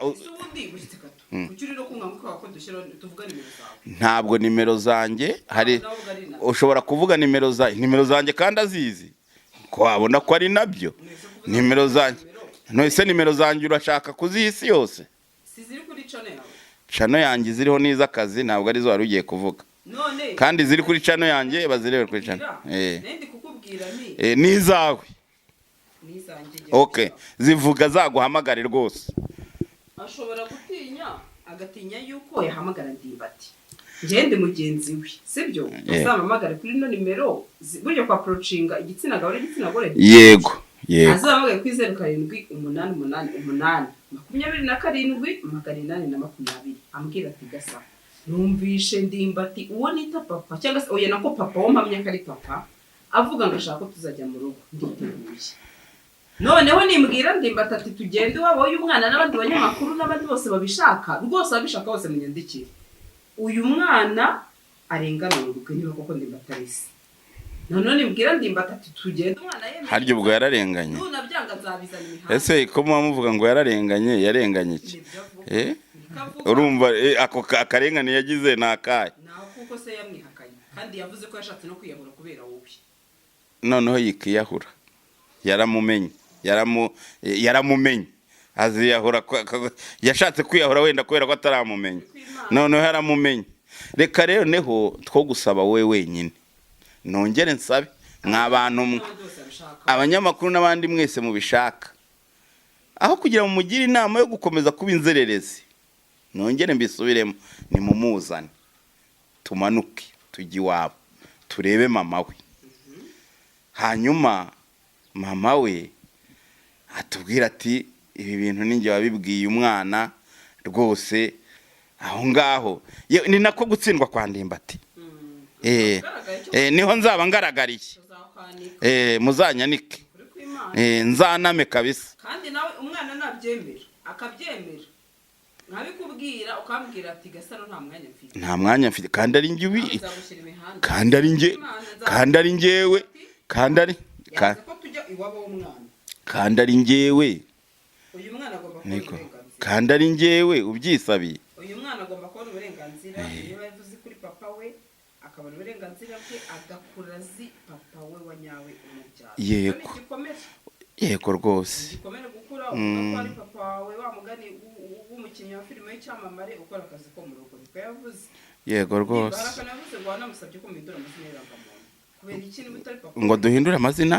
[SPEAKER 2] ntabwo nimero zanjye hari, ushobora kuvuga nimero zanjye kandi azizi ko wabona ko ari nabyo nimero zanjye. None se nimero zanjye urashaka kuzisi yose?
[SPEAKER 1] siziri kuri cano yawe
[SPEAKER 2] cano yanjye ziriho n'iz'akazi ntabwo arizo wari ugiye kuvuga
[SPEAKER 1] none
[SPEAKER 2] kandi ziri kuri cano yanjye bazirebe kuri cano
[SPEAKER 1] nende kukubwira
[SPEAKER 2] n'izawe
[SPEAKER 1] nizanjye
[SPEAKER 2] okay zivuga zaguhamagare rwose
[SPEAKER 1] ashobora gutinya agatinya yuko yahamagara Ndimbati ngende mugenzi we sibyo azampamagare kuri no nimero buryo kwa approachinga igitsina gabo n'igitsina gore
[SPEAKER 2] yego
[SPEAKER 1] azahamagare kuri 0788 27 ambwira ati gasa numvishe Ndimbati uwo nita papa cyangwa se oya nako papa wo mpamya kari papa avuga ngo ashaka ko tuzajya mu rugo nditeguye noneho nimbwira Ndimbati ati tugende wabo uyu mwana n'abandi banyamakuru n'abandi bose babishaka rwose babishaka bose munyandikire uyu mwana arenganurwe niba koko Ndimbati arisi none nimbwira Ndimbati ati tugende umwana yemeye
[SPEAKER 2] haryo ubwo yararenganye
[SPEAKER 1] nuna byanga nzabizana imihanda
[SPEAKER 2] ese ko muvuga ngo yararenganye iki urumva ako akarengane yagize nakaye
[SPEAKER 1] naho kuko se yamwihakanye kandi yavuze ko yashatse no kwiyahura kubera wowe
[SPEAKER 2] noneho yikiyahura yaramumenye aziyahura yashatse kwiyahura wenda kubera ko ataramumenye noneho yaramumenye reka rero neho two gusaba wowe wenyine nongere nsabe mwabantu abanyamakuru n'abandi mwese mubishaka aho kugira mu mugire inama yo gukomeza kuba inzererezi nongere mbisubiremo ni mumuzane tumanuke tujye iwabo turebe mama we hanyuma mama we atubwira ati ibi bintu ninjye wabibwiye umwana rwose aho ngaho ni nako gutsindwa kwa Ndimbati niho nzaba ngaragariye muzanyanike nzaname kabisa
[SPEAKER 1] kandi nawe umwana nabyemera akabyemera nkabikubwira ukambwira ati Gasaro nta mwanya mfite
[SPEAKER 2] kandi ari njye kandi ari njyewe kandi ari njyewe
[SPEAKER 1] uyu mwana agomba kubona uburenganzira
[SPEAKER 2] kandi ari njyewe ubyisabiye
[SPEAKER 1] uyu mwana agomba kubona uburenganzira niba yavuze kuri papa we akabona uburenganzira bwe agakura azi papa we wa nyawe umubyara
[SPEAKER 2] yego rwose
[SPEAKER 1] gikomere gukura uko ari papa wawe wa mugani w'umukinnyi wa filime y'icyamamare ukora akazi ko mu rugo niko yavuze
[SPEAKER 2] yego rwose
[SPEAKER 1] barakanavuze ngo wanamusabye ko muhindura amazina y'irangamuntu kubera iki niba utari papa
[SPEAKER 2] ngo duhindure amazina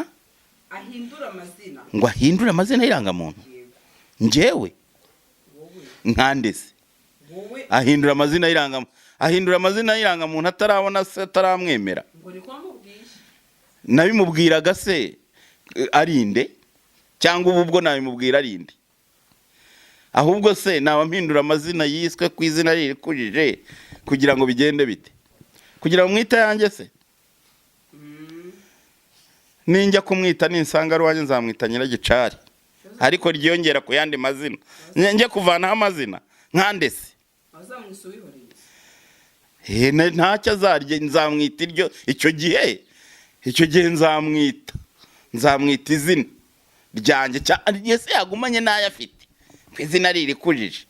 [SPEAKER 2] ngo ahindure amazina y'irangamuntu njyewe nkandese ahindura amazina y'irangamuntu atarabona se ataramwemera
[SPEAKER 1] ngo niko mubwiye
[SPEAKER 2] nabimubwiraga se arinde cyangwa ubwo nabimubwira arinde ahubwo se naba mpindura amazina yiswe ku izina ririkujije kugira ngo bigende bite kugira ngo mwita yanjye se ninjya kumwita ninsanga ari wanjye nzamwita Nyiragicari ariko ryongera ku yandi mazina njye kuvanaho amazina nkandese ntacyo azarye nzamwita iryo icyo gihe nzamwita izina ryanjye cyane se yagumanye n'ayo afite ku izina ririkujije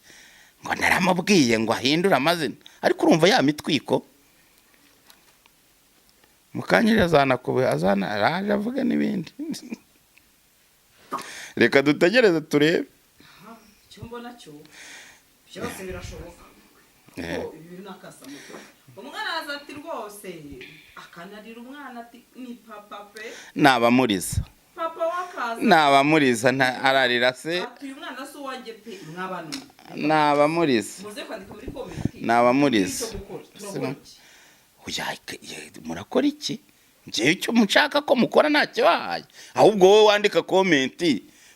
[SPEAKER 2] ngo naramubwiye ngo ahindure amazina ariko urumva ya mitwiko mukanyira araje avuga n'ibindi reka dutegereze turebe
[SPEAKER 1] icyo mbona cyo byose birashoboka kuko ibi nakasamuto umwana azati rwose akanarira umwana ati ni papa pe
[SPEAKER 2] nabamuriza
[SPEAKER 1] papa wakaza
[SPEAKER 2] nabamuriza ararira se
[SPEAKER 1] ati uyu mwana so wanjye pe mwabana
[SPEAKER 2] nabamuriza
[SPEAKER 1] muze kwandika muri comment
[SPEAKER 2] nabamuriza murakora iki njyewe icyo mushaka ko mukora ntacyo bahaye ahubwo wowe wandika comment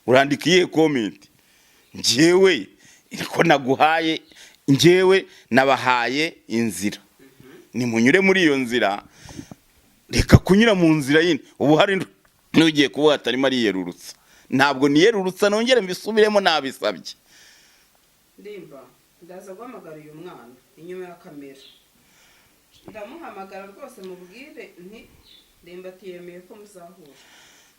[SPEAKER 2] urandika iyihe comment njyewe ko naguhaye njyewe nabahaye inzira nimunyure muri iyo nzira reka kunyura mu nzira yindi ubu hari n'ugiye kuvuga atarimo ariyerurutsa ntabwo niyerurutsa nongere mbisubiremo nabisabye
[SPEAKER 1] Ndimba ndaza guhamagara uyu mwana inyuma ya kamera ndamuhamagara rwose mubwire nti Ndimbati yemeye ko muzahura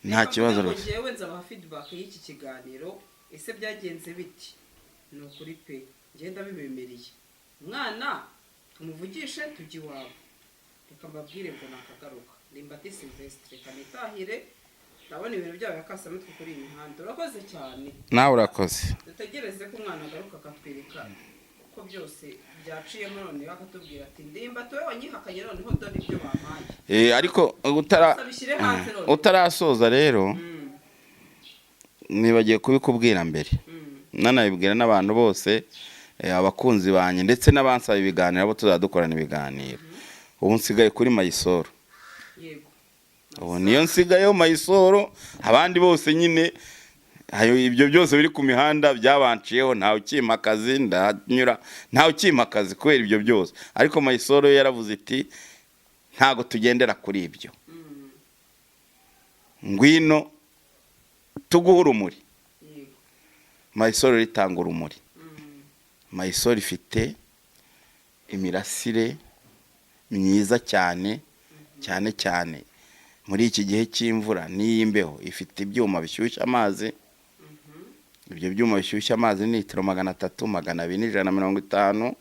[SPEAKER 2] nta kibazo rwose
[SPEAKER 1] njyewe nzabaha feedback y'iki kiganiro ese byagenze biti ni ukuri pe ngenda bibemereye umwana tumuvugishe tujye iwabo reka mbabwire ngo nakagaruka Ndimbati Sylvestre kanitahire ndabona ibintu byawe yakasamitwe kuri iyi mihanda urakoze cyane
[SPEAKER 2] nawe urakoze
[SPEAKER 1] dutegereze ko umwana agaruka akatwereka ko byose byaciyemo noneho akatubwira ati ndimba tuwe wanyihakanye noneho dore ibyo bampaye.
[SPEAKER 2] Ariko utarasoza rero nibagiye kubikubwira mbere nanabibwira n'abantu bose abakunzi banjye ndetse n'abansaba ibiganiro abo tuzadukorana ibiganiro. Ubu nsigaye kuri Mayisoro.
[SPEAKER 1] Yego.
[SPEAKER 2] Ubu niyo nsigayeho Mayisoro, abandi bose nyine ibyo byose biri ku mihanda byabanciyeho, ntawe ukimakazi ndanyura, ntawe ukimakazi kubera ibyo byose. Ariko Mayisoro yaravuze iti ntago tugendera kuri ibyo. Ngwino tuguha urumuri. Mayisoro ritanga urumuri. Mayisoro ifite imirasire myiza cyane cyane cyane muri iki gihe cy'imvura n'iy'imbeho. Ifite ibyuma bishyushya amazi. Ibyo byuma bishyushya amazi ni litiro 300, 200, 150.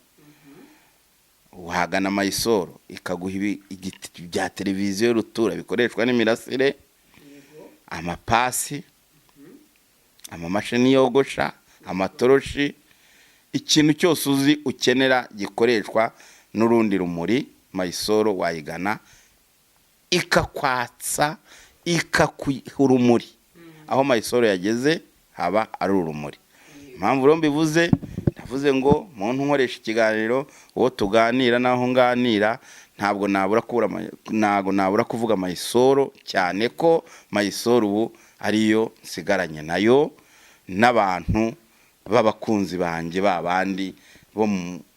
[SPEAKER 2] Uhagana Mayisoro ikaguha igiti bya televiziyo rutura bikoreshwa n'imirasire, amapasi, amamashini yogosha, amatoroshi, ikintu cyose uzi ukenera gikoreshwa n'urundi rumuri. Mayisoro wayigana ikakwatsa urumuri. Aho Mayisoro yageze haba ari urumuri. Impamvu rero mbivuze, navuze ngo muntu nkoresha ikiganiro uwo tuganira naho nganira ntabwo nabura kuvuga Mayisoro, cyane ko Mayisoro ubu ariyo nsigaranye nayo n'abantu b'abakunzi banjye babandi bo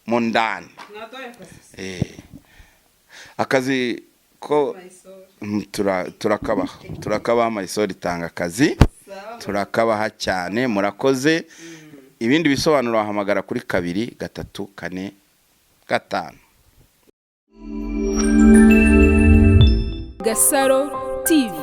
[SPEAKER 2] mu ndani. Akazi ko turakabaha Mayisoro itanga akazi, turakabaha cyane. Murakoze. Ibindi bisobanuro wahamagara kuri 2 3 4 5.
[SPEAKER 3] Gasaro TV.